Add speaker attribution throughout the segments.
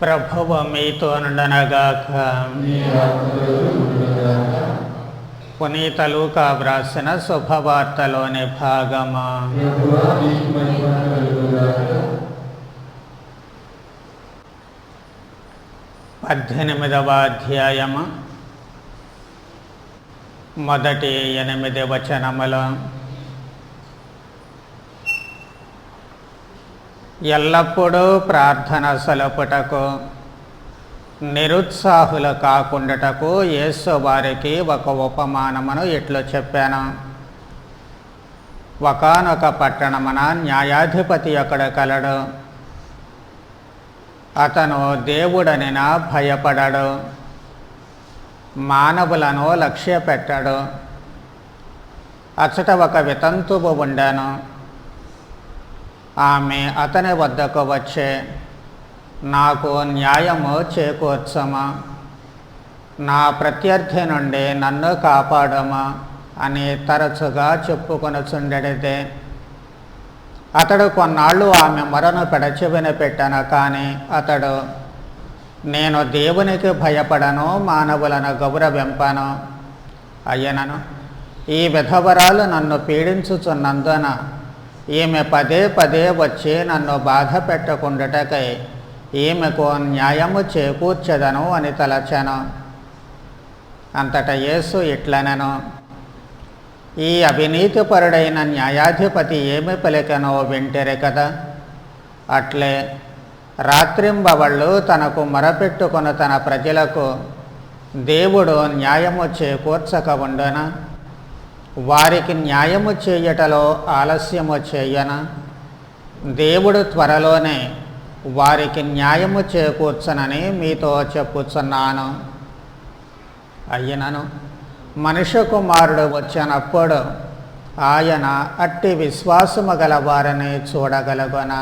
Speaker 1: ప్రభువు మీతో నుండనగాక. పునీత లూకా వ్రాసిన శుభవార్తలోని భాగము. 18వ అధ్యాయము మొదటి 8 వచనములు. ఎల్లప్పుడూ ప్రార్థన సలుపుటకు నిరుత్సాహులు కాకుండాటకు యేసు వారికి ఒక ఉపమానమును ఇట్లు చెప్పాను. ఒకానొక పట్టణమున న్యాయాధిపతి ఒకడు కలడు. అతను దేవుడనినా భయపడడు, మానవులను లక్ష్య పెట్టడు. అచ్చట ఒక వితంతువు ఉండెను. ఆమె అతని వద్దకు వచ్చే, నాకు న్యాయము చేకూర్చము, నా ప్రత్యర్థి నుండి నన్ను కాపాడము అని తరచుగా చెప్పుకొనుచుండెడిదే. అతడు కొన్నాళ్ళు ఆమె మొరను పెడచెవిన పెట్టాను. కానీ అతడు, నేను దేవునికి భయపడను, మానవులను గౌరవింపను అయ్యనను. ఈ విధవరాలు నన్ను పీడించుచున్నందున ఈమె పదే పదే వచ్చి నన్ను బాధ పెట్టకుండాటకై ఈమెకు న్యాయము చేకూర్చెదను అని తలచెను. అంతటా యేసు ఇట్లనెను, ఈ అవినీతిపరుడైన న్యాయాధిపతి ఏమి పలికెనో వింటిరి కదా. అట్లే రాత్రింబవళ్ళు తనకు మొరపెట్టుకుని తన ప్రజలకు దేవుడు న్యాయము చేకూర్చక ఉండునా? వారికి న్యాయము చేయుటలో ఆలస్యము చేయనా? దేవుడు త్వరలోనే వారికి న్యాయము చేకూర్చనని మీతో చెప్పుచున్నాను. అయినను మనుష్య కుమారుడు వచ్చినప్పుడు ఆయన అట్టి విశ్వాసము గల వారిని చూడగలుగునా?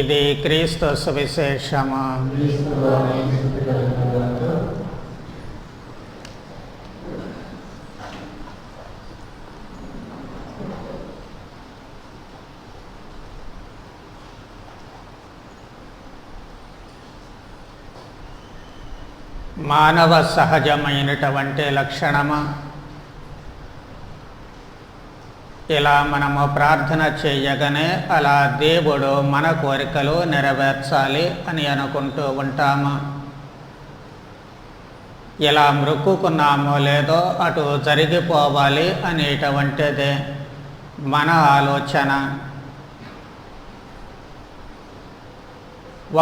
Speaker 1: ఇది క్రీస్తు సువిశేషము. మానవ సహజమైనటువంటి లక్షణము. ఇలా మనము ప్రార్థన చేయగానే అలా దేవుడు మన కోరికలు నెరవేర్చాలి అని అనుకుంటూ ఉంటాము. ఇలా మొక్కుకున్నామో లేదో అటు జరిగిపోవాలి అనేటువంటిదే మన ఆలోచన.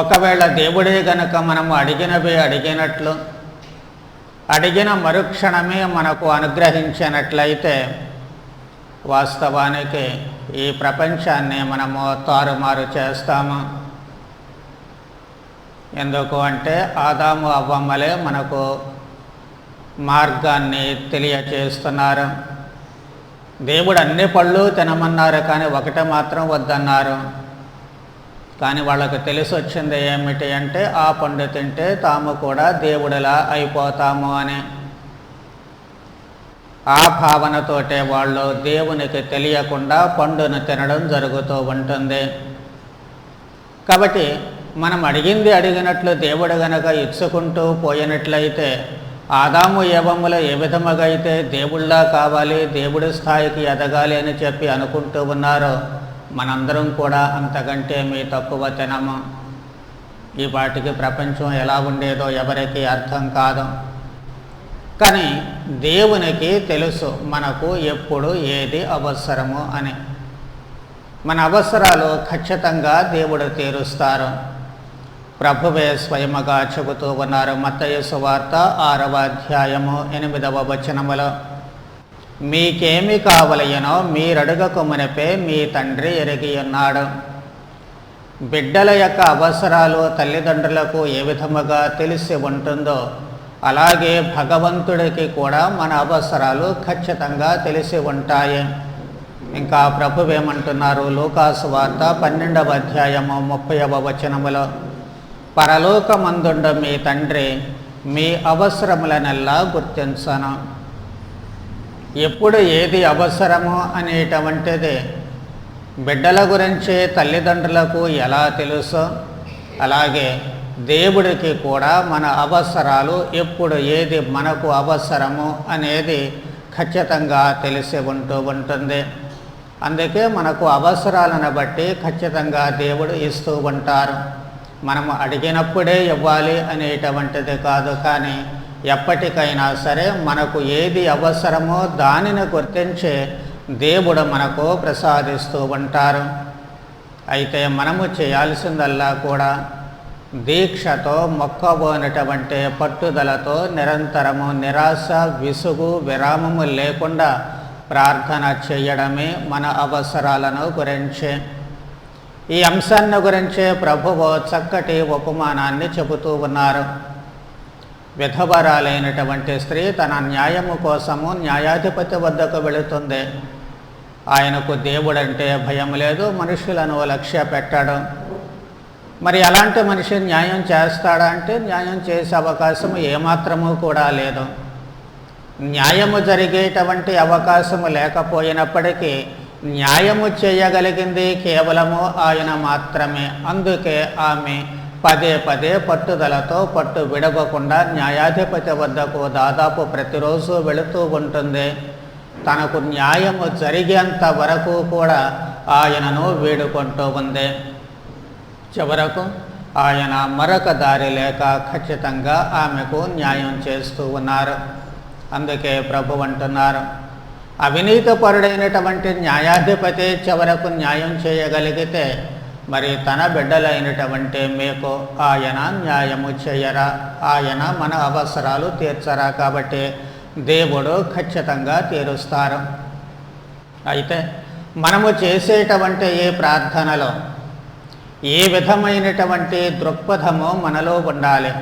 Speaker 1: ఒకవేళ దేవుడే గనక మనము అడిగినవి అడిగినట్లు, అడిగిన మరుక్షణమే మనకు అనుగ్రహించినట్లయితే వాస్తవానికి ఈ ప్రపంచాన్ని మనము తారుమారు చేస్తాము. ఎందుకు అంటే ఆదాము అవ్వమ్మలే మనకు మార్గాన్ని తెలియచేస్తున్నారు. దేవుడు అన్ని పళ్ళు తినమన్నారు, కానీ ఒకటి మాత్రం వద్దన్నారు. కానీ వాళ్ళకు తెలిసి వచ్చింది ఏమిటి అంటే ఆ పండు తింటే తాము కూడా దేవుడిలా అయిపోతాము అని. ఆ భావనతోటే వాళ్ళు దేవునికి తెలియకుండా పండును తినడం జరుగుతూ ఉంటుంది. కాబట్టి మనం అడిగింది అడిగినట్లు దేవుడు గనక ఇచ్చుకుంటూ పోయినట్లయితే ఆదాము ఏవములు ఏ విధముగా అయితే దేవుళ్ళా కావాలి, దేవుడి స్థాయికి ఎదగాలి అని చెప్పి అనుకుంటూ ఉన్నారో మనందరం కూడా అంతకంటే మీ తక్కువ తినము. ఈ వాటికి ప్రపంచం ఎలా ఉండేదో ఎవరికీ అర్థం కాదు. కానీ దేవునికి తెలుసు మనకు ఎప్పుడు ఏది అవసరము అని. మన అవసరాలు ఖచ్చితంగా దేవుడు తీరుస్తారు. ప్రభువే స్వయముగా చెబుతూ ఉన్నారు. మత్తయి సువార్త 6వ అధ్యాయము 8వ వచనములో, మీకేమి కావలయనో మీరడుగక మునిపే మీ తండ్రి ఎరిగి ఉన్నాడు. బిడ్డల యొక్క అవసరాలు తల్లిదండ్రులకు ఏ విధముగా తెలిసి ఉంటుందో అలాగే భగవంతుడికి కూడా మన అవసరాలు ఖచ్చితంగా తెలిసి ఉంటాయి. ఇంకా ప్రభువేమంటున్నారు? లూకా సువార్త 12వ అధ్యాయము 30వ వచనములో, పరలోకమందుండు మీ తండ్రి మీ అవసరములనెల్లా గుర్తించను. ఎప్పుడు ఏది అవసరమో అనేటువంటిది బిడ్డల గురించి తల్లిదండ్రులకు ఎలా తెలుసో అలాగే దేవుడికి కూడా మన అవసరాలు ఎప్పుడు ఏది మనకు అవసరము అనేది ఖచ్చితంగా తెలిసి ఉంటుంది. అందుకే మనకు అవసరాలను బట్టి ఖచ్చితంగా దేవుడు ఇస్తూ ఉంటారు. మనము అడిగినప్పుడే ఇవ్వాలి అనేటువంటిది కాదు, కానీ ఎప్పటికైనా సరే మనకు ఏది అవసరమో దానిని గుర్తించి దేవుడు మనకు ప్రసాదిస్తూ ఉంటారు. అయితే మనము చేయాల్సిందల్లా కూడా దీక్షతో మొక్కబోనటువంటి పట్టుదలతో నిరంతరము నిరాశ విసుగు విరామము లేకుండా ప్రార్థన చేయడమే మన అవసరాలను గురించి. ఈ అంశాన్ని గురించే ప్రభువు చక్కటి ఉపమానాన్ని చెబుతూ ఉన్నారు. విధవరాలైనటువంటి స్త్రీ తన న్యాయము కోసము న్యాయాధిపతి వద్దకు వెళుతుంది. ఆయనకు దేవుడంటే భయం లేదు, మనుషులను లక్ష్య పెట్టడం. మరి అలాంటి మనిషి న్యాయం చేస్తాడా అంటే న్యాయం చేసే అవకాశం ఏమాత్రము కూడా లేదు. న్యాయము జరిగేటువంటి అవకాశము లేకపోయినప్పటికీ న్యాయము చేయగలిగింది కేవలము ఆయన మాత్రమే. అందుకే ఆమె పదే పదే పట్టుదలతో పట్టు విడవకుండా న్యాయాధిపతి వద్దకు దాదాపు ప్రతిరోజు వెళుతూ ఉంటుంది. తనకు న్యాయము జరిగేంత వరకు కూడా ఆయనను వేడుకుంటూ ఉంది. చివరకు ఆయన మరొక దారి లేక ఖచ్చితంగా ఆమెకు న్యాయం చేస్తూ ఉన్నారు. అందుకే ప్రభు అంటున్నారు, అవినీతిపరుడైనటువంటి న్యాయాధిపతి చివరకు న్యాయం చేయగలిగితే మరి తన బిడ్డలైనటువంటి మీకు ఆయన న్యాయము చేయరా? ఆయన మన అవసరాలు తీర్చరా? కాబట్టి దేవుడు ఖచ్చితంగా తీరుస్తారు. అయితే మనము చేసేటువంటి ఈ ప్రార్థనలో ఏ విధమైనటువంటి దృక్పథము మనలో ఉండాలి,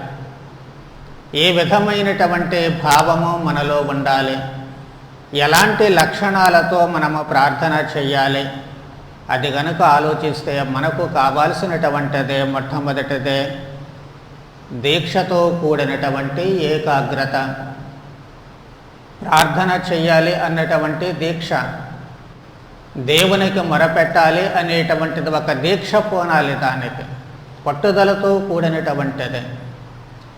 Speaker 1: ఏ విధమైనటువంటి భావము మనలో ఉండాలి, ఎలాంటి లక్షణాలతో మనము ప్రార్థన చేయాలి, అది కనుక ఆలోచిస్తే మనకు కావాల్సినటువంటిదే మొట్టమొదటిదే దీక్షతో కూడినటువంటి ఏకాగ్రత. ప్రార్థన చెయ్యాలి అన్నటువంటి దీక్ష, దేవునికి మొరపెట్టాలి అనేటువంటిది ఒక దీక్ష పూనాలి. దానికి పట్టుదలతో కూడినటువంటిది.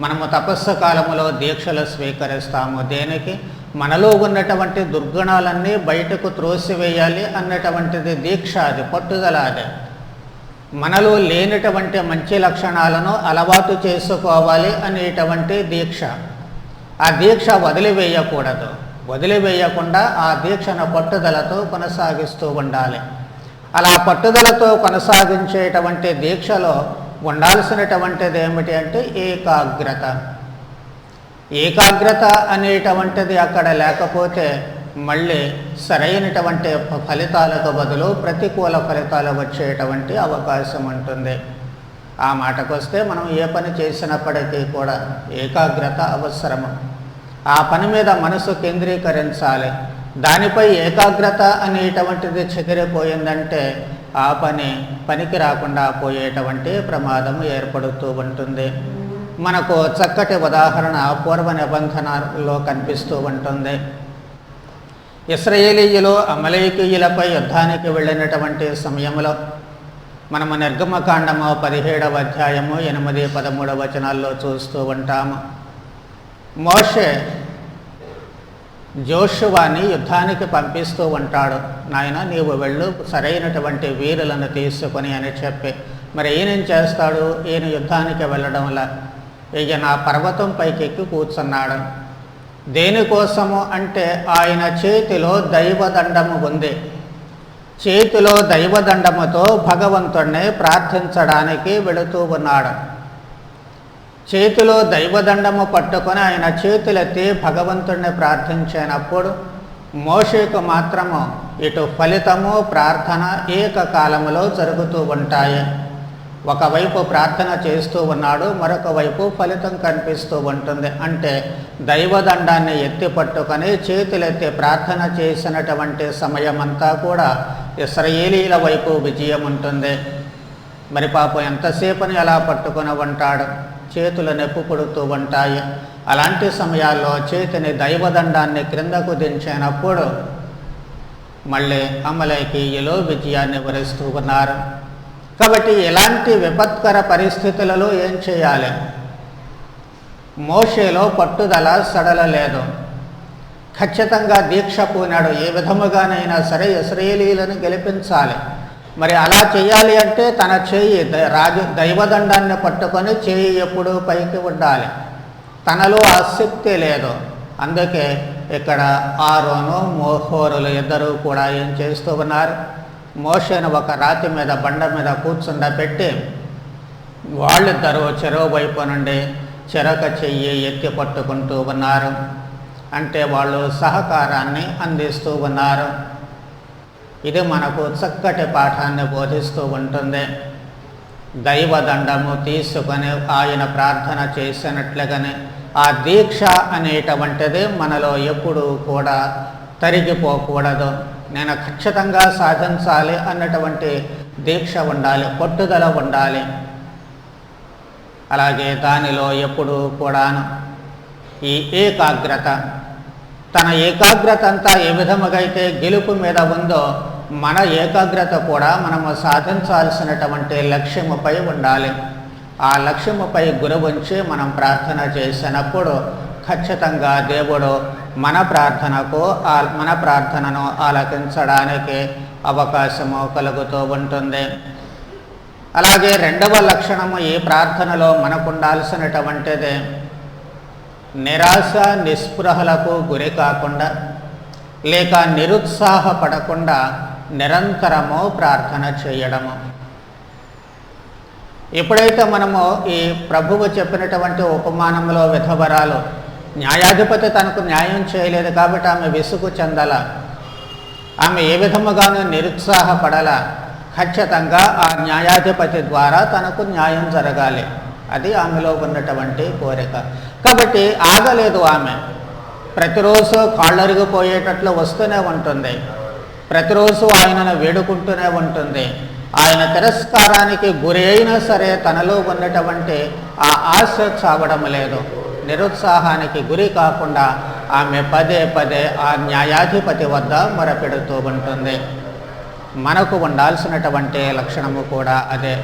Speaker 1: మనము తపస్సు కాలములో దీక్షలు స్వీకరిస్తాము. దేనికి? మనలో ఉన్నటువంటి దుర్గుణాలన్నీ బయటకు త్రోసివేయాలి అన్నటువంటిది దీక్ష, అది పట్టుదల. అది మనలో లేనటువంటి మంచి లక్షణాలను అలవాటు చేసుకోవాలి అనేటువంటి దీక్ష. ఆ దీక్ష వదిలివేయకూడదు. వదిలివేయకుండా ఆ దీక్షను పట్టుదలతో కొనసాగిస్తూ ఉండాలి. అలా పట్టుదలతో కొనసాగించేటువంటి దీక్షలో ఉండాల్సినటువంటిది ఏమిటి అంటే ఏకాగ్రత. ఏకాగ్రత అనేటువంటిది అక్కడ లేకపోతే మళ్ళీ సరైనటువంటి ఫలితాలకు బదులు ప్రతికూల ఫలితాలు వచ్చేటువంటి అవకాశం ఉంటుంది. ఆ మాటకు వస్తే మనం ఏ పని చేసినప్పటికీ కూడా ఏకాగ్రత అవసరము. ఆ పని మీద మనసు కేంద్రీకరించాలి. దానిపై ఏకాగ్రత అనేటువంటిది చెదిరిపోయిందంటే ఆ పనికి రాకుండా పోయేటువంటి ప్రమాదం ఏర్పడుతూ ఉంటుంది. మనకు చక్కటి ఉదాహరణ పూర్వ నిబంధనలో కనిపిస్తూ ఉంటుంది. ఇశ్రాయేలీయులు అమలేకీయులపై యుద్ధానికి వెళ్ళినటువంటి సమయంలో మనము నిర్గమకాండము 17వ అధ్యాయము 8, 13 వచనాల్లో చూస్తూ ఉంటాము. మోషే జోషువాని యుద్ధానికి పంపిస్తూ ఉంటాడు. నాయన నీవు వెళ్ళు, సరైనటువంటి వీరులను తీసుకొని అని చెప్పి. మరి ఈయనేం చేస్తాడు? ఈయన యుద్ధానికి వెళ్ళడంలా ఈయన పర్వతం పైకెక్కి కూర్చున్నాడు. దేనికోసము అంటే ఆయన చేతిలో దైవదండము ఉంది. చేతిలో దైవదండముతో భగవంతుడిని ప్రార్థించడానికి వెళుతూ ఉన్నాడు. చేతిలో దైవదండము పట్టుకొని ఆయన చేతులెత్తి భగవంతుడిని ప్రార్థించినప్పుడు మోషేకు మాత్రము ఇటు ఫలితము ప్రార్థన ఏకకాలములో జరుగుతూ ఉంటాయి. ఒకవైపు ప్రార్థన చేస్తూ ఉన్నాడు, మరొక వైపు ఫలితం కనిపిస్తూ ఉంటుంది. అంటే దైవదండాన్ని ఎత్తి పట్టుకొని చేతులెత్తి ప్రార్థన చేసినటువంటి సమయమంతా కూడా ఇశ్రాయేలీల వైపు విజయం ఉంటుంది. మరి పాపం ఎంతసేపని అలా పట్టుకొని ఉంటాడు, చేతులు నొప్పి పుడుతూ ఉంటాయి. అలాంటి సమయాల్లో చేతిని దైవదండాన్ని క్రిందకు దించినప్పుడు మళ్ళీ అమలేకీయులు విజయాన్ని వరిస్తూ ఉన్నారు. కాబట్టి ఇలాంటి విపత్కర పరిస్థితులలో ఏం చేయాలి? మోషేలో పట్టుదల సడల లేదు. ఖచ్చితంగా దీక్ష పూనాడు, ఏ విధముగానైనా సరే ఇశ్రాయేలీయులను గెలిపించాలి. మరి అలా చేయాలి అంటే తన చేయి దైవదండాన్ని పట్టుకొని చేయి ఎప్పుడూ పైకి ఉండాలి. తనలో ఆసక్తి లేదు. అందుకే ఇక్కడ ఆరోను హూరులు ఇద్దరూ కూడా ఏం చేస్తూ ఉన్నారు? మోషేను ఒక రాతి మీద బండ మీద కూర్చుండబెట్టి వాళ్ళిద్దరూ చెరో వైపు నుండి చెరొక చెయ్యి ఎత్తి పట్టుకుంటూ ఉన్నారు. అంటే వాళ్ళు సహకారాన్ని అందిస్తూ ఉన్నారు. ఇది మనకు చక్కటి పాఠాన్ని బోధిస్తూ ఉంటుంది. దైవదండము తీసుకొని ఆయన ప్రార్థన చేసినట్లుగానే ఆ దీక్ష అనేటువంటిది మనలో ఎప్పుడూ కూడా తరిగిపోకూడదు. నేను ఖచ్చితంగా సాధించాలి అన్నటువంటి దీక్ష ఉండాలి, పట్టుదల ఉండాలి. అలాగే దానిలో ఎప్పుడూ కూడాను ఈ ఏకాగ్రత, తన ఏకాగ్రత అంతా ఏ విధముగా అయితే గెలుపు మీద ఉందో మన ఏకాగ్రత కూడా మనము సాధించాల్సినటువంటి లక్ష్యముపై ఉండాలి. ఆ లక్ష్యముపై గురి ఉంచి మనం ప్రార్థన చేసినప్పుడు ఖచ్చితంగా దేవుడు మన ప్రార్థనను ఆలకించడానికి అవకాశము కలుగుతూ ఉంటుంది. అలాగే రెండవ లక్షణము ఈ ప్రార్థనలో మనకు ఉండాల్సినటువంటిది నిరాశ నిస్పృహలకు గురి కాకుండా లేక నిరుత్సాహపడకుండా నిరంతరము ప్రార్థన చేయడము. ఎప్పుడైతే మనము ఈ ప్రభువు చెప్పినటువంటి ఉపమానంలో విధవరాలు న్యాయాధిపతి తనకు న్యాయం చేయలేదు కాబట్టి ఆమె విసుగు చెందల, ఆమె ఏ విధముగానూ నిరుత్సాహపడల. ఖచ్చితంగా ఆ న్యాయాధిపతి ద్వారా తనకు న్యాయం జరగాలి, అది ఆమెలో ఉన్నటువంటి కోరిక. కాబట్టి ఆగలేదు ఆమె. ప్రతిరోజు కాళ్ళరిగిపోయేటట్లు వస్తూనే ఉంటుంది, ప్రతిరోజు ఆయనను వేడుకుంటూనే ఉంటుంది. ఆయన తిరస్కారానికి గురి అయినా సరే తనలో ఉన్నటువంటి ఆ ఆశ చావడం లేదు. నిరుత్సాహానికి గురి కాకుండా ఆమె పదే పదే ఆ న్యాయాధిపతి వద్ద మొరపెడుతూ ఉంటుంది. మనకు ఉండాల్సినటువంటి లక్షణము కూడా అదే.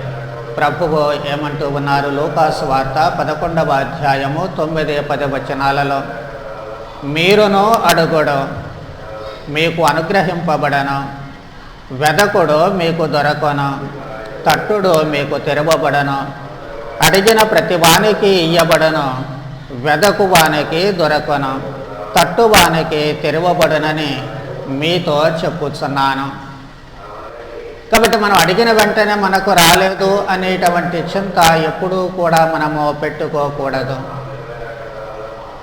Speaker 1: ప్రభువు ఏమంటూ ఉన్నారు? లూకాసు వార్త 11వ అధ్యాయము 9-10 వచనాలలో, మీరును అడుగుడు మీకు అనుగ్రహింపబడను, వెదకుడు మీకు దొరకను, తట్టుడు మీకు తెరవబడను, అడిగిన ప్రతివానికి ఇయ్యబడను, వెదకువానికి దొరకను, తట్టువానికి తెరవబడనని మీతో చెప్పుచున్నాను. కాబట్టి మనం అడిగిన వెంటనే మనకు రాలేదు అనేటువంటి చింత ఎప్పుడూ కూడా మనము పెట్టుకోకూడదు.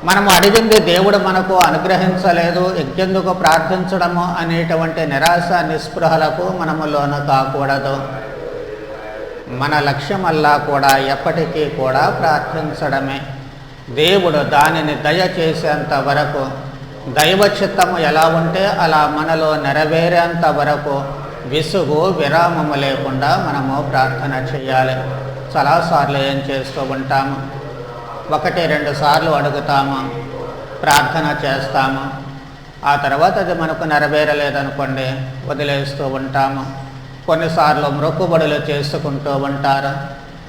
Speaker 1: మనము అడిగింది దేవుడు మనకు అనుగ్రహించలేదు, ఇంకెందుకు ప్రార్థించడము అనేటువంటి నిరాశ నిస్పృహలకు మనము లోను కాకూడదు. మన లక్ష్యమల్లా కూడా ఎప్పటికీ కూడా ప్రార్థించడమే. దేవుడు దానిని దయచేసేంత వరకు, దైవ చిత్తము ఎలా ఉంటే అలా మనలో నెరవేరేంత వరకు విసుగు విరామము లేకుండా మనము ప్రార్థన చేయాలి. చాలాసార్లు ఏం చేస్తూ ఉంటాము? 1-2 సార్లు అడుగుతాము, ప్రార్థన చేస్తాము, ఆ తర్వాత అది మనకు నెరవేరలేదనుకోండి వదిలేస్తూ ఉంటాము. కొన్నిసార్లు మొక్కుబడులు చేసుకుంటూ ఉంటారు,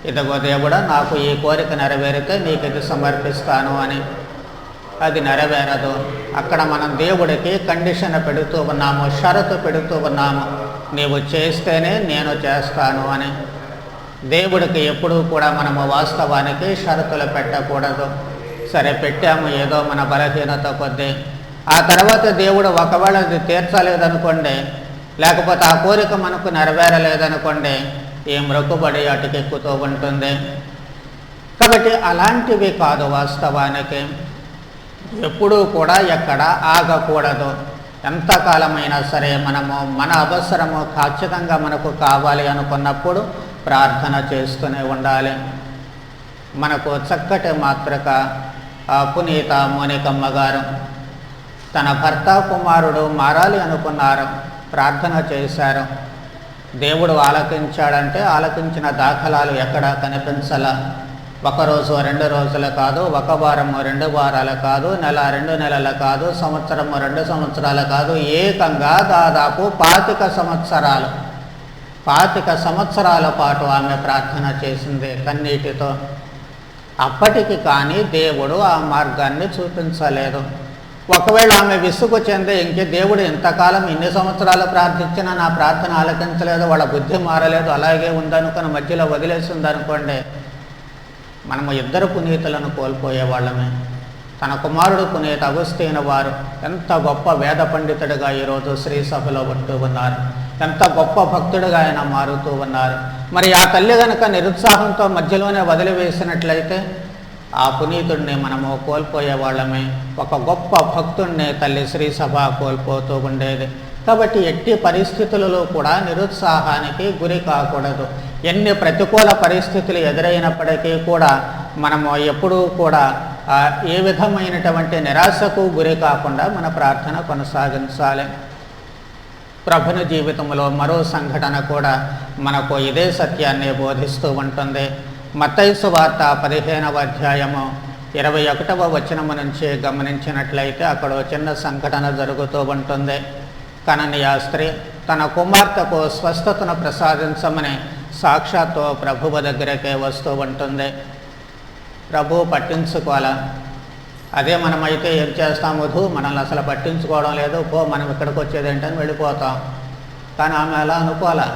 Speaker 1: ఇదిగో దేవుడా నాకు ఈ కోరిక నెరవేరితే నీకు ఇది సమర్పిస్తాను అని. అది నెరవేరదు. అక్కడ మనం దేవుడికి కండిషన్ పెడుతూ ఉన్నాము, షరతు పెడుతూ ఉన్నాము, నీవు చేస్తేనే నేను చేస్తాను అని. దేవుడికి ఎప్పుడూ కూడా మనము వాస్తవానికి షరతులు పెట్టకూడదు. సరే పెట్టాము ఏదో మన బలహీనత కొద్దీ, ఆ తర్వాత దేవుడు ఒకవేళ అది తీర్చలేదనుకోండి, లేకపోతే ఆ కోరిక మనకు నెరవేరలేదనుకోండి, ఈ మొక్కుబడి అటుకెక్కుతూ ఉంటుంది. కాబట్టి అలాంటివి కాదు. వాస్తవానికి ఎప్పుడూ కూడా ఎక్కడ ఆగకూడదు. ఎంతకాలమైనా సరే మనము మన అవసరము ఖచ్చితంగా మనకు కావాలి అనుకున్నప్పుడు ప్రార్థన చేస్తూనే ఉండాలి. మనకు చక్కటి మాతృక పునీత మోనికమ్మ గారు తన భర్త కుమారుడు మారాలి అనుకున్నారు, ప్రార్థన చేశారు. దేవుడు ఆలకించాడంటే ఆలకించిన దాఖలాలు ఎక్కడా కనిపించలా. 1 రోజు 2 రోజులు కాదు, 1 వారము 2 వారాలు కాదు, నెల 2 నెలలు కాదు, సంవత్సరము 2 సంవత్సరాలు కాదు, ఏకంగా దాదాపు 25 సంవత్సరాల పాటు ఆమె ప్రార్థన చేసింది కన్నీటితో. అప్పటికి కానీ దేవుడు ఆ మార్గాన్ని చూపించలేదు. ఒకవేళ ఆమె విసుగు చెంది ఇంకే దేవుడు ఇంతకాలం ఇన్ని సంవత్సరాలు ప్రార్థించినా నా ప్రార్థన ఆలకించలేదు, వాళ్ళ బుద్ధి మారలేదు, అలాగే ఉందనుకుని మధ్యలో వదిలేసింది అనుకోండి, మనము 2 పునీతులను కోల్పోయేవాళ్ళమే. తన కుమారుడు పునీత అగుస్తీన వారు ఎంత గొప్ప వేద పండితుడిగా ఈరోజు శ్రీ సభలో ఉంటూ ఉన్నారు, ఎంత గొప్ప భక్తుడిగా ఆయన మారుతూ ఉన్నారు. మరి ఆ తల్లి కనుక నిరుత్సాహంతో మధ్యలోనే వదిలివేసినట్లయితే ఆ పునీతుడిని మనము కోల్పోయేవాళ్ళమే. ఒక గొప్ప భక్తుడిని తల్లి శ్రీ సభ కోల్పోతూ ఉండేది. కాబట్టి ఎట్టి పరిస్థితులలో కూడా నిరుత్సాహానికి గురి కాకూడదు. ఎన్ని ప్రతికూల పరిస్థితులు ఎదురైనప్పటికీ కూడా మనము ఎప్పుడూ కూడా ఏ విధమైనటువంటి నిరాశకు గురి కాకుండా మన ప్రార్థన కొనసాగించాలి. ప్రభుని జీవితంలో మరో సంఘటన కూడా మనకు ఇదే సత్యాన్ని బోధిస్తూ ఉంటుంది. మత్తయి సువార్త 15వ అధ్యాయము 21వ వచనము నుంచి గమనించినట్లయితే అక్కడ చిన్న సంఘటన జరుగుతూ ఉంటుంది. కననీయ స్త్రీ తన కుమార్తెకు స్వస్థతను ప్రసాదించమని సాక్షాత్తు ప్రభువు దగ్గరకే వస్తూ ఉంటుంది. ప్రభువు పట్టించుకోవాలా? అదే మనమైతే ఏం చేస్తాం, వధు మనల్ని అసలు పట్టించుకోవడం లేదు, పో మనం ఇక్కడికి వచ్చేది ఏంటని వెళ్ళిపోతాం. కానీ ఆమె అలా అనుకోవాలా?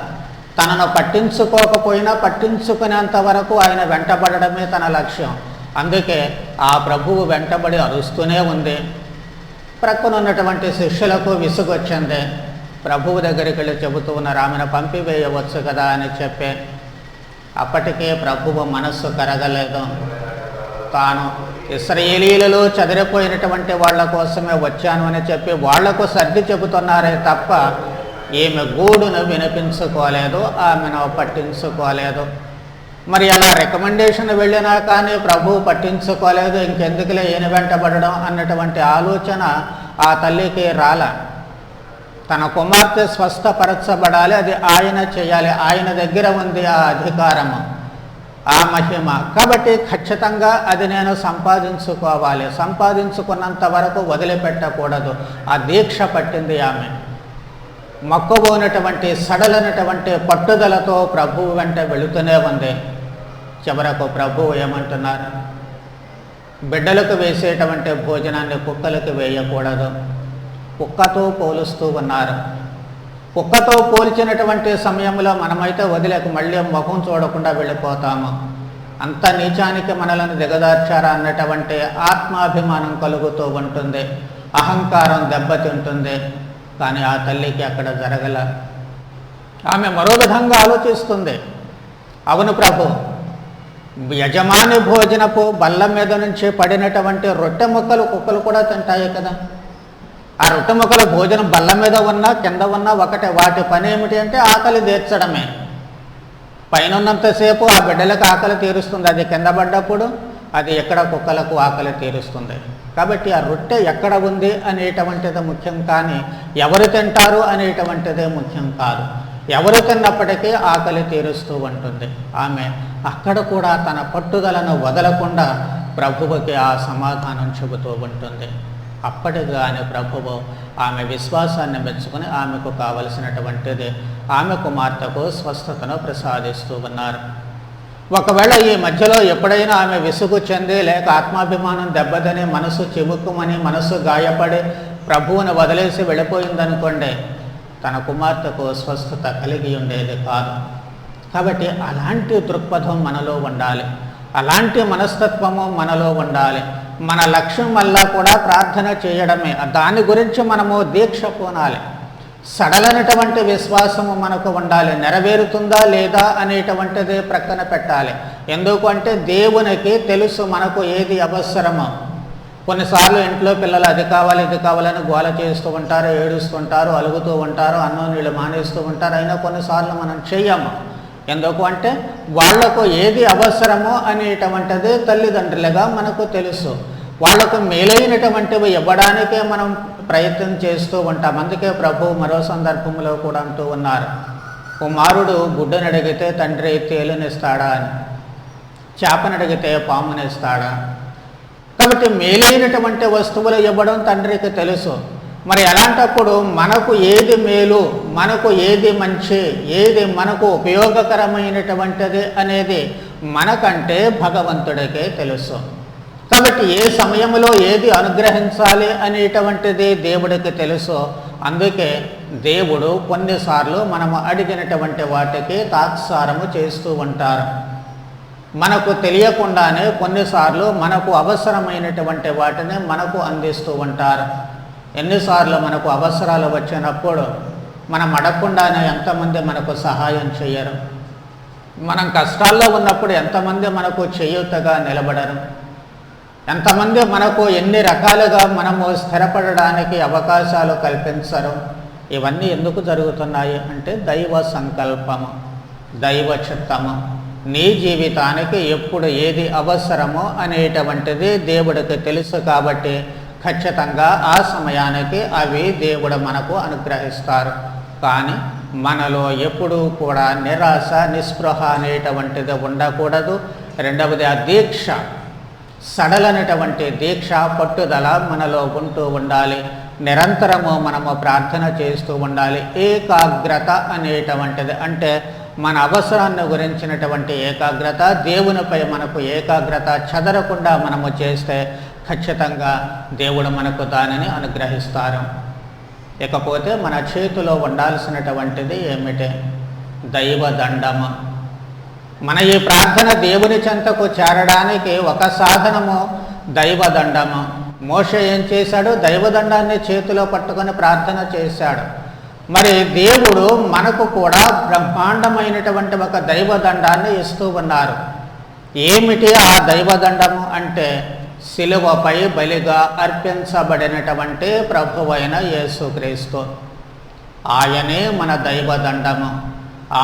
Speaker 1: తనను పట్టించుకోకపోయినా పట్టించుకునేంత వరకు ఆయన వెంటబడడమే తన లక్ష్యం. అందుకే ఆ ప్రభువు వెంటబడి అరుస్తూనే ఉంది. ప్రక్కనున్నటువంటి శిష్యులకు విసుగొచ్చింది. ప్రభువు దగ్గరికి వెళ్ళి చెబుతూ ఉన్నారు, ఆమెను పంపివేయవచ్చు కదా అని చెప్పి. అప్పటికే ప్రభువు మనస్సు కరగలేదు. తాను ఇశ్రాయేలీయులలో చెదిరిపోయినటువంటి వాళ్ళ కోసమే వచ్చాను అని చెప్పి వాళ్లకు సర్ది చెబుతున్నారే తప్ప ఈమె గూడును వినిపించుకోలేదు, ఆమెను పట్టించుకోలేదు. మరి అలా రికమెండేషన్ వెళ్ళినా కానీ ప్రభువు పట్టించుకోలేదు, ఇంకెందుకులే ఈయన వెంటబడడం అన్నటువంటి ఆలోచన ఆ తల్లికి రాల. తన కుమార్తె స్వస్థపరచబడాలి, అది ఆయన చేయాలి, ఆయన దగ్గర ఉంది ఆ అధికారము, ఆ మహిమ. కాబట్టి ఖచ్చితంగా అది నేను సంపాదించుకోవాలి, సంపాదించుకున్నంత వరకు వదిలిపెట్టకూడదు. ఆ దీక్ష పట్టింది ఆమె. మొక్కబోనటువంటి సడలనటువంటి పట్టుదలతో ప్రభువు వెంట వెళుతూనే ఉంది. చివరకు ప్రభువు ఏమంటున్నారు? బిడ్డలకు వేసేటువంటి భోజనాన్ని కుక్కలకు వేయకూడదు. కుక్కతో పోలుస్తూ ఉన్నారు. కుక్కతో పోల్చినటువంటి సమయంలో మనమైతే వదిలేక మళ్ళీ ముఖం చూడకుండా వెళ్ళిపోతాము. అంత నీచానికి మనలను దిగదార్చారా అన్నటువంటి ఆత్మాభిమానం కలుగుతూ ఉంటుంది, అహంకారం దెబ్బతింటుంది. కానీ ఆ తల్లికి అక్కడ జరగల. ఆమె మరో విధంగా ఆలోచిస్తుంది. అవును ప్రభు, యజమాని భోజనపు బల్ల మీద నుంచి పడినటువంటి రొట్టె ముక్కలు కుక్కలు కూడా తింటాయి కదా. ఆ రొట్టె ముక్కలు భోజనం బల్ల మీద ఉన్నా కింద ఉన్నా ఒకటే. వాటి పని ఏమిటి అంటే ఆకలి తీర్చడమే. పైన ఉన్నంతసేపు ఆ బిడ్డలకు ఆకలి తీరుస్తుంది, అది కింద పడ్డప్పుడు అది ఎక్కడ కుక్కలకు ఆకలి తీరుస్తుంది. కాబట్టి ఆ రొట్టె ఎక్కడ ఉంది అనేటువంటిది ముఖ్యం, కానీ ఎవరు తింటారు అనేటువంటిదే ముఖ్యం కాదు. ఎవరు తిన్నప్పటికీ ఆకలి తీరుస్తూ ఉంటుంది. ఆమె అక్కడ కూడా తన పట్టుదలను వదలకుండా ప్రభువుకి ఆ సమాధానం చెబుతూ ఉంటుంది. అప్పటిగానే ప్రభువు ఆమె విశ్వాసాన్ని మెచ్చుకొని ఆమెకు కావలసినటువంటిది ఆమె కుమార్తెకు స్వస్థతను ప్రసాదిస్తూ ఉన్నారు. ఒకవేళ ఈ మధ్యలో ఎప్పుడైనా ఆమె విసుగు చెంది లేక ఆత్మాభిమానం దెబ్బతిని మనసు చివుక్కుమని మనసు గాయపడి ప్రభువును వదిలేసి వెళ్ళిపోయిందనుకోండి, తన కుమార్తెకు స్వస్థత కలిగి ఉండేది కాదు. కాబట్టి అలాంటి దృక్పథం మనలో ఉండాలి, అలాంటి మనస్తత్వము మనలో ఉండాలి. మన లక్ష్యం వల్ల కూడా ప్రార్థన చేయడమే, దాని గురించి మనము దీక్ష పూనాలి. సడలనటువంటి విశ్వాసము మనకు ఉండాలి. నెరవేరుతుందా లేదా అనేటువంటిది ప్రక్కన పెట్టాలి. ఎందుకంటే దేవునికి తెలుసు మనకు ఏది అవసరమో. కొన్నిసార్లు ఇంట్లో పిల్లలు అది కావాలి ఇది కావాలని గోల చేస్తూ ఉంటారు, ఏడుస్తుంటారు, అలుగుతూ ఉంటారు, అన్నం నీళ్ళు మానేస్తూ ఉంటారు. అయినా కొన్నిసార్లు మనం చెయ్యము. ఎందుకు అంటే వాళ్లకు ఏది అవసరమో అనేటువంటిది తల్లిదండ్రులుగా మనకు తెలుసు. వాళ్లకు మేలైనటువంటివి ఇవ్వడానికే మనం ప్రయత్నం చేస్తూ ఉంటాం. అందుకే ప్రభువు మరో సందర్భంలో కూడా అంటూ ఉన్నారు, కుమారుడు గుడ్డనడిగితే తండ్రి తేలునిస్తాడా అని. చేపను అడిగితే పామునిస్తాడా? కాబట్టి మేలైనటువంటి వస్తువులు ఇవ్వడం తండ్రికి తెలుసు. మరి అలాంటప్పుడు మనకు ఏది మేలు, మనకు ఏది మంచి, ఏది మనకు ఉపయోగకరమైనటువంటిది అనేది మనకంటే భగవంతుడికే తెలుసు. కాబట్టి ఏ సమయంలో ఏది అనుగ్రహించాలి అనేటువంటిది దేవుడికి తెలుసు. అందుకే దేవుడు కొన్నిసార్లు మనము అడిగినటువంటి వాటికి తాత్సారము చేస్తూ ఉంటారు. మనకు తెలియకుండానే కొన్నిసార్లు మనకు అవసరమైనటువంటి వాటిని మనకు అందిస్తూ ఉంటారు. ఎన్నిసార్లు మనకు అవసరాలు వచ్చినప్పుడు మనం అడగకుండానే ఎంతమంది మనకు సహాయం చేయరు? మనం కష్టాల్లో ఉన్నప్పుడు ఎంతమంది మనకు చేయూతగా నిలబడరు? ఎంతమంది మనకు ఎన్ని రకాలుగా మనము స్థిరపడడానికి అవకాశాలు కల్పించరు? ఇవన్నీ ఎందుకు జరుగుతున్నాయి అంటే దైవ సంకల్పము, దైవ చిత్తము. నీ జీవితానికి ఎప్పుడు ఏది అవసరమో అనేటువంటిది దేవుడికి తెలుసు. కాబట్టి ఖచ్చితంగా ఆ సమయానికి అవి దేవుడు మనకు అనుగ్రహిస్తారు. కానీ మనలో ఎప్పుడూ కూడా నిరాశ, నిస్పృహ అనేటువంటిది ఉండకూడదు. రెండవది ఆ దీక్ష, సడలనటువంటి దీక్ష, పట్టుదల మనలో ఉంటూ ఉండాలి. నిరంతరము మనము ప్రార్థన చేస్తూ ఉండాలి. ఏకాగ్రత అనేటువంటిది అంటే మన అవసరాన్ని గురించినటువంటి ఏకాగ్రత, దేవునిపై మనకు ఏకాగ్రత చెదరకుండా మనము చేస్తే ఖచ్చితంగా దేవుడు మనకు దానిని అనుగ్రహిస్తారు. ఇకపోతే మన చేతిలో ఉండాల్సినటువంటిది ఏమిటి? దైవదండము. మన ఈ ప్రార్థన దేవుని చెంతకు చేరడానికి ఒక సాధనము దైవదండము. మోషే ఏం చేశాడు? దైవదండాన్ని చేతిలో పట్టుకొని ప్రార్థన చేశాడు. మరి దేవుడు మనకు కూడా బ్రహ్మాండమైనటువంటి ఒక దైవదండాన్ని ఇస్తూ ఉన్నారు. ఏమిటి ఆ దైవదండము అంటే శిలువపై బలిగా అర్పించబడినటువంటి ప్రభువైన యేసుక్రీస్తు. ఆయనే మన దైవదండము.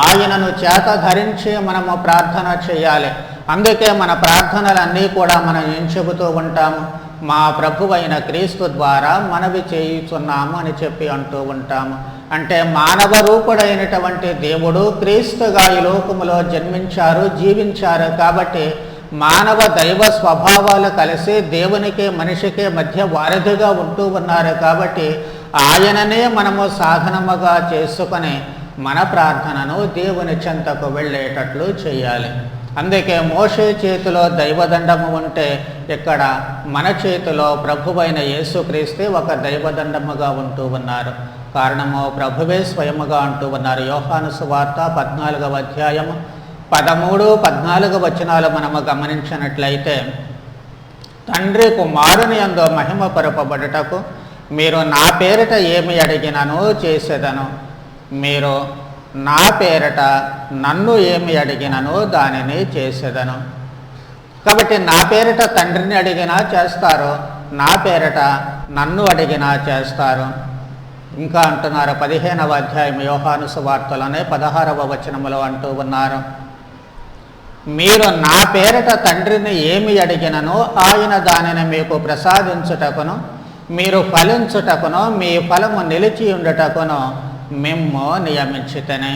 Speaker 1: ఆయనను చేత ధరించి మనము ప్రార్థన చేయాలి. అందుకే మన ప్రార్థనలన్నీ కూడా మనం ఏం చెబుతూ ఉంటాము? మా ప్రభువైన క్రీస్తు ద్వారా మనవి చేయుచున్నాము అని చెప్పి అంటూ ఉంటాము. అంటే మానవ రూపుడైనటువంటి దేవుడు క్రీస్తుగా ఈ లోకములో జన్మించారు, జీవించారు. కాబట్టి మానవ దైవ స్వభావాలు కలిసి దేవునికి మనిషికి మధ్య వారధిగా ఉంటూ ఉన్నారు. కాబట్టి ఆయననే మనము సాధనముగా చేసుకొని మన ప్రార్థనను దేవుని చెంతకు వెళ్ళేటట్లు చేయాలి. అందుకే మోషే చేతిలో దైవదండము ఉంటే ఇక్కడ మన చేతిలో ప్రభువైన యేసుక్రీస్తే ఒక దైవదండముగా ఉంటూ ఉన్నారు. కారణము ప్రభువే స్వయముగా అంటూ ఉన్నారు. యోహాను సువార్త 14వ అధ్యాయము 13, 14 వచనాలు మనము గమనించినట్లయితే, తండ్రి కుమారుని యందు మహిమపరపబడుటకు మీరు నా పేరిట ఏమి అడిగినను చేసేదను, మీరు నా పేరిట నన్ను ఏమి అడిగినను దానిని చేసేదను. కాబట్టి నా పేరిట తండ్రిని అడిగినా చేస్తారు, నా పేరిట నన్ను అడిగినా చేస్తారు. ఇంకా అంటున్నారు 15వ అధ్యాయం యోహాను సువార్తలోనే 16వ వచనములో అంటూ ఉన్నారు, మీరు నా పేరిట తండ్రిని ఏమి అడిగినను ఆయన దానిని మీకు ప్రసాదించుటకును, మీరు ఫలించుటకును, మీ ఫలము నిలిచి ఉండుటకును మిమ్ము నియమించితేనే.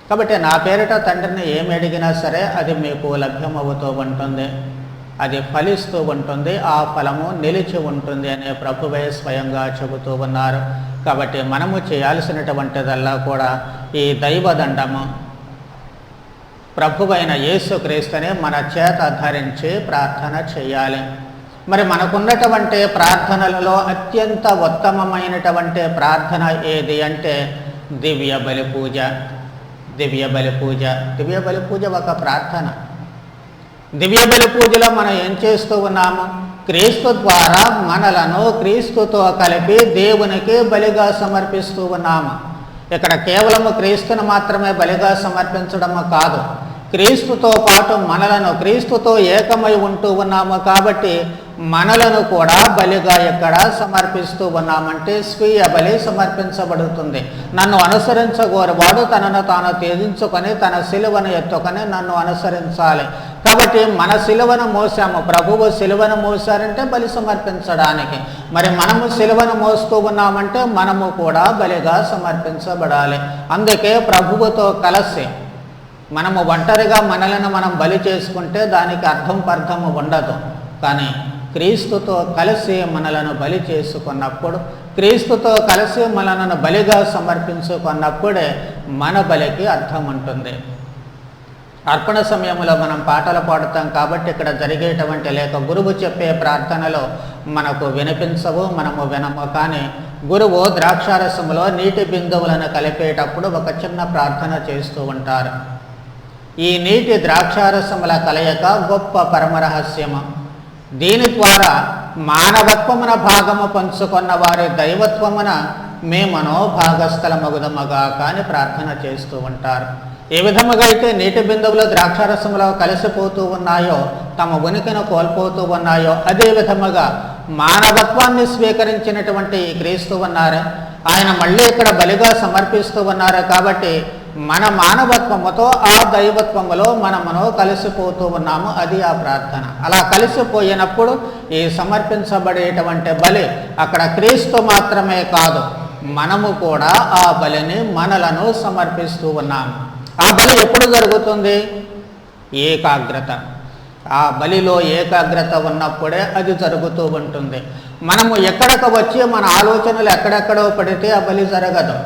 Speaker 1: కాబట్టి నా పేరిట తండ్రిని ఏమి అడిగినా సరే అది మీకు లభ్యమవుతూ ఉంటుంది, అది ఫలిస్తూ ఉంటుంది, ఆ ఫలము నిలిచి ఉంటుంది అనే ప్రభువే స్వయంగా చెబుతూ ఉన్నారు. కాబట్టి మనము చేయాల్సినటువంటిదల్లా కూడా ఈ దైవదండము ప్రభువైన యేసుక్రీస్తుని మన చేత ధరించి ప్రార్థన చేయాలి. మరి మనకున్నటువంటి ప్రార్థనలలో అత్యంత ఉత్తమమైనటువంటి ప్రార్థన ఏది అంటే దివ్య బలి పూజ. దివ్య బలి పూజ, దివ్య బలి పూజ ఒక ప్రార్థన. దివ్య బలి పూజలో మనం ఏం చేస్తూ ఉన్నాము? క్రీస్తు ద్వారా మనలను క్రీస్తుతో కలిపి దేవునికి బలిగా సమర్పిస్తూ ఉన్నాము. ఇక్కడ కేవలము క్రీస్తును మాత్రమే బలిగా సమర్పించడము కాదు, క్రీస్తుతో పాటు మనలను క్రీస్తుతో ఏకమై ఉంటూ ఉన్నాము. కాబట్టి మనలను కూడా బలిగా ఎక్కడ సమర్పిస్తూ ఉన్నామంటే స్వీయ బలి సమర్పించబడుతుంది. నన్ను అనుసరించగోరువాడు తనను తాను త్యజించుకొని తన సిలువను ఎత్తుకొని నన్ను అనుసరించాలి. కాబట్టి మన సిలువను మోసాము, ప్రభువు సిలువను మోసారంటే బలి సమర్పించడానికి. మరి మనము సిలువను మోస్తూ ఉన్నామంటే మనము కూడా బలిగా సమర్పించబడాలి. అందుకే ప్రభువుతో కలిసి మనము ఒంటరిగా మనలను మనం బలి చేసుకుంటే దానికి అర్థం పర్థము ఉండదు. కానీ క్రీస్తుతో కలిసి మనలను బలి చేసుకున్నప్పుడు, క్రీస్తుతో కలిసి మనలను బలిగా సమర్పించుకున్నప్పుడే మన బలికి అర్థం ఉంటుంది. అర్పణ సమయంలో మనం పాటలు పాడుతాం కాబట్టి ఇక్కడ జరిగేటువంటి లేక గురువు చెప్పే ప్రార్థనలో మనకు వినిపించవు, మనము వినము. కానీ గురువు ద్రాక్షారసములో నీటి బిందువులను కలిపేటప్పుడు ఒక చిన్న ప్రార్థన చేస్తూ ఉంటారు. ఈ నీటి ద్రాక్షారసముల కలయిక గొప్ప పరమరహస్యము. దీని ద్వారా మానవత్వమున భాగము పంచుకున్న వారి దైవత్వమున మేమనో భాగస్థలమగుదమగా కానీ ప్రార్థన చేస్తూ ఉంటారు. ఏ విధముగా అయితే నీటి బిందువులు ద్రాక్షారసంలో కలిసిపోతూ ఉన్నాయో, తమ ఉనికిని కోల్పోతూ ఉన్నాయో, అదే విధముగా మానవత్వాన్ని స్వీకరించినటువంటి ఈ క్రీస్తు ఉన్నారు, ఆయన మళ్ళీ ఇక్కడ బలిగా సమర్పిస్తూ ఉన్నారు. కాబట్టి మన మానవత్వముతో ఆ దైవత్వములో మనమును కలిసిపోతూ ఉన్నాము. అది ఆ ప్రార్థన. అలా కలిసిపోయినప్పుడు ఈ సమర్పించబడేటువంటి బలి అక్కడ క్రీస్తు మాత్రమే కాదు, మనము కూడా ఆ బలిని మనలను సమర్పిస్తూ ఉన్నాము. ఆ బలి ఎప్పుడు జరుగుతుంది? ఏకాగ్రత. ఆ బలిలో ఏకాగ్రత ఉన్నప్పుడే అది జరుగుతూ ఉంటుంది. మనము ఎక్కడికి వచ్చి మన ఆలోచనలు ఎక్కడెక్కడో పడితే ఆ బలి జరగదు.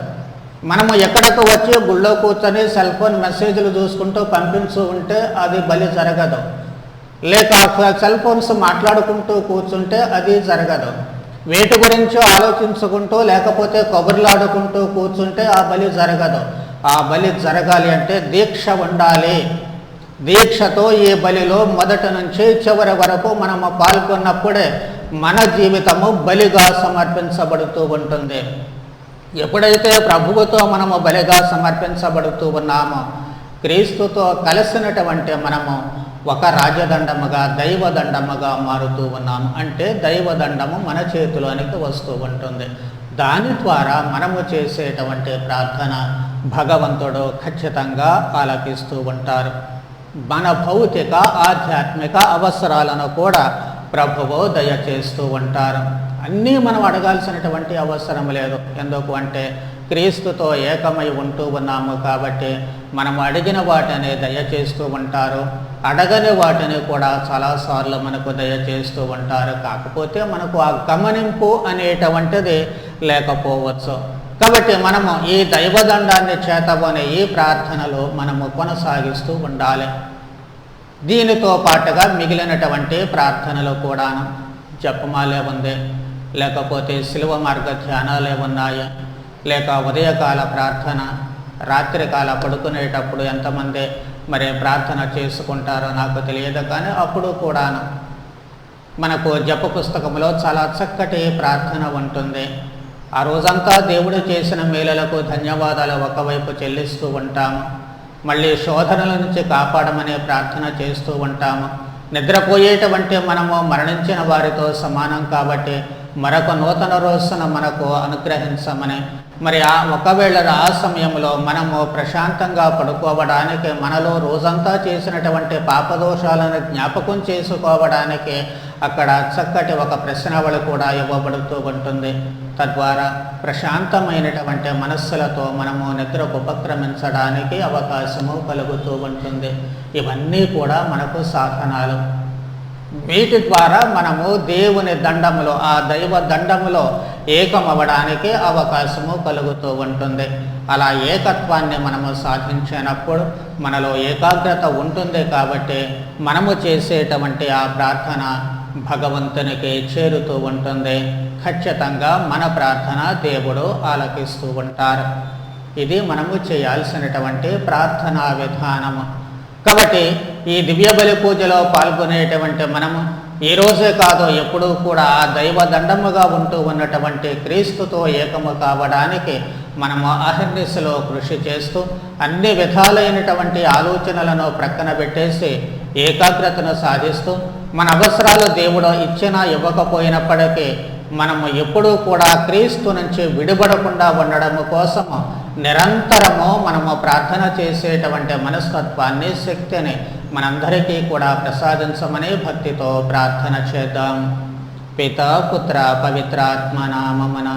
Speaker 1: మనము ఎక్కడికి వచ్చి గుళ్ళో కూర్చొని సెల్ ఫోన్ మెసేజ్లు చూసుకుంటూ పంపించు ఉంటే అది బలి జరగదు. లేక సెల్ ఫోన్స్ మాట్లాడుకుంటూ కూర్చుంటే అది జరగదు. వేటి గురించో ఆలోచించుకుంటూ లేకపోతే కబుర్లాడుకుంటూ కూర్చుంటే ఆ బలి జరగదు. ఆ బలి జరగాలి అంటే దీక్ష ఉండాలి. దీక్షతో ఈ బలిలో మొదటి నుంచి చివరి వరకు మనము పాల్గొన్నప్పుడే మన జీవితము బలిగా సమర్పించబడుతూ ఉంటుంది. ఎప్పుడైతే ప్రభువుతో మనము బలిగా సమర్పించబడుతూ ఉన్నామో, క్రీస్తుతో కలిసినటువంటి మనము ఒక రాజదండముగా దైవదండముగా మారుతూ ఉన్నాము. అంటే దైవదండము మన చేతిలోనికి వస్తూ ఉంటుంది. దాని ద్వారా మనము చేసేటువంటి ప్రార్థన భగవంతుడు ఖచ్చితంగా ఆలకిస్తూ ఉంటారు. మన భౌతిక ఆధ్యాత్మిక అవసరాలను కూడా ప్రభువు దయచేస్తూ ఉంటారు. అన్నీ మనం అడగాల్సినటువంటి అవసరం లేదు. ఎందుకు అంటే క్రీస్తుతో ఏకమై ఉంటూ ఉన్నాము కాబట్టి మనము అడిగిన వాటిని దయచేస్తూ ఉంటారు, అడగని వాటిని కూడా చాలాసార్లు మనకు దయచేస్తూ ఉంటారు. కాకపోతే మనకు ఆ గమనింపు అనేటువంటిది లేకపోవచ్చు. కాబట్టి మనము ఈ దైవదండాన్ని చేతబోని ఈ ప్రార్థనలు మనము కొనసాగిస్తూ ఉండాలి. దీనితో పాటుగా మిగిలినటువంటి ప్రార్థనలు కూడా జపమాలే ఉంది, లేకపోతే శిలువ మార్గ ధ్యానాలే ఉన్నాయి, లేక ఉదయకాల ప్రార్థన, రాత్రికాల పడుకునేటప్పుడు ఎంతమంది మరి ప్రార్థన చేసుకుంటారో నాకు తెలియదు. కానీ అప్పుడు కూడా మనకు జప పుస్తకంలో చాలా చక్కటి ప్రార్థన ఉంటుంది. ఆ రోజంతా దేవుడు చేసిన మేలులకు ధన్యవాదాలు ఒకవైపు చెల్లిస్తూ ఉంటాము. మళ్ళీ శోధనల నుంచి కాపాడమనే ప్రార్థన చేస్తూ ఉంటాము. నిద్రపోయేటువంటి మనము మరణించిన వారితో సమానం కాబట్టి మరొక నూతన రోజున మనకు అనుగ్రహించమని, మరి ఒకవేళ ఆ సమయంలో మనము ప్రశాంతంగా పడుకోవడానికి, మనలో రోజంతా చేసినటువంటి పాపదోషాలను జ్ఞాపకం చేసుకోవడానికి అక్కడ చక్కటి ఒక ప్రశ్నావళి కూడా ఇవ్వబడుతూ ఉంటుంది. తద్వారా ప్రశాంతమైనటువంటి మనస్సులతో మనము నిద్రకు ఉపక్రమించడానికి అవకాశము కలుగుతూ ఉంటుంది. ఇవన్నీ కూడా మనకు సాధనాలు. వీటి ద్వారా మనము దేవుని దండములో, ఆ దైవ దండములో ఏకమవ్వడానికి అవకాశము కలుగుతూ ఉంటుంది. అలా ఏకత్వాన్ని మనము సాధించినప్పుడు మనలో ఏకాగ్రత ఉంటుంది. కాబట్టి మనము చేసేటువంటి ఆ ప్రార్థన భగవంతునికి చేరుతూ ఉంటుంది. ఖచ్చితంగా మన ప్రార్థన దేవుడు ఆలకిస్తూ ఉంటారు. ఇది మనము చేయాల్సినటువంటి ప్రార్థనా విధానము. కాబట్టి ఈ దివ్య బలి పూజలో పాల్గొనేటువంటి మనము ఈ రోజే కాదు ఎప్పుడూ కూడా దైవ దండముగా ఉంటూ ఉన్నటువంటి క్రీస్తుతో ఏకము కావడానికి మనము అహర్నిశలో కృషి చేస్తూ అన్ని విధాలైనటువంటి ఆలోచనలను ప్రక్కన పెట్టేసి ఏకాగ్రతను సాధిస్తూ మన అవసరాలు దేవుడు ఇచ్చినా ఇవ్వకపోయినప్పటికీ మనము ఎప్పుడూ కూడా క్రీస్తు నుంచి విడిపడకుండా ఉండడం కోసము నిరంతరము మనము ప్రార్థన చేసేటువంటి మనస్తత్వాన్ని, శక్తిని మనందరికీ కూడా ప్రసాదించమని భక్తితో ప్రార్థన చేద్దాం. పితా పుత్ర పవిత్రాత్మ నామమున.